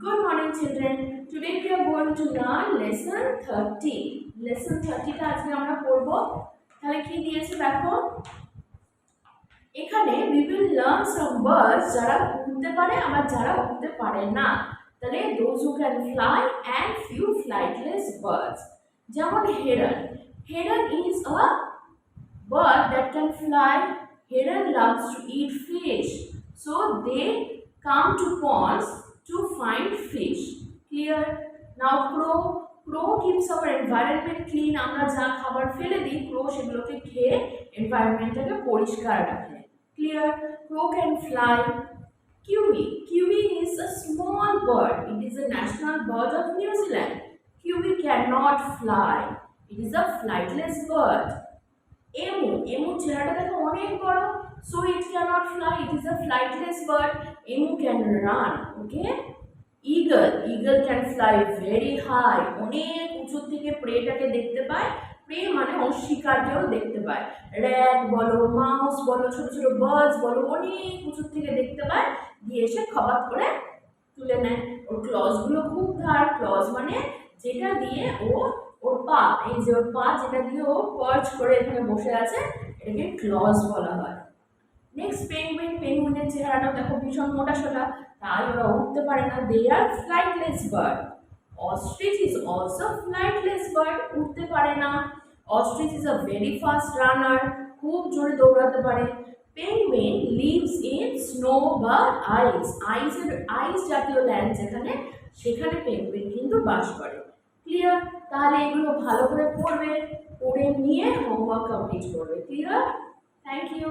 Good morning, children. Today we are going to learn lesson 30. Lesson 30 টা আজকে আমরা পড়ব। তাহলে কি দিয়েছে দেখো। এখানে we will learn some birds যারা উড়তে পারে আবার যারা উড়তে পারে না। তাহলে those who can fly and few flightless birds. যেমন heron. Heron is a bird that can fly. Heron loves to eat fish. So they come to ponds to find fish. Clear? Now crow. Crow keeps our environment clean. আমরা যা খাবার ফেলে দিই crow সেগুলোকে খেয়ে এনভায়রনমেন্টটাকে পরিষ্কার রাখে। Clear? Crow can fly. Kiwi. Kiwi is a small bird. It is a national bird of New Zealand. Kiwi cannot fly. It is a flightless bird. Emu চেহারাটা দেখো অনেক বড়, so it cannot fly. It is a flightless bird. Emu can run. Okay. Eagle can fly very high. অনেক উঁচু থেকে প্রেটাকে দেখতে পায়। Pray মানে শিকারকেও দেখতে পায়। র্যাট বলো, মাউস বলো, ছোট ছোট বার্ডস বলো, অনেক উঁচু থেকে দেখতে পায়, দিয়ে এসে খাবার করে তুলে নেয়। ওর ক্লজ গুলো খুব ধার। ক্লজ মানে যেটা দিয়ে ওর পা, এই যে ওর পা যেটা দিয়ে ও পার্চ করে এখানে বসে আছে, এটাকে ক্লজ বলা হয়। নেক্সট পেঙ্গুইনের চেহারাটা দেখো ভীষণ মোটা সোটা, তাই ওরা উঠতে পারে না। They are flightless bird. Ostrich is also flightless bird, উঠতে পারে না। Ostrich is a very fast runner, খুব জোরে দৌড়াতে পারে। পেঙ্গুইন লিভস ইন স্নো বা আইস জাতীয় ল্যান্ড যেখানে, সেখানে পেঙ্গুইন কিন্তু বাস করে। ক্লিয়ার? তাহলে এগুলো ভালো করে পড়বে, পড়ে নিয়ে হোমওয়ার্ক কমপ্লিট করবে। ক্লিয়ার? Thank you.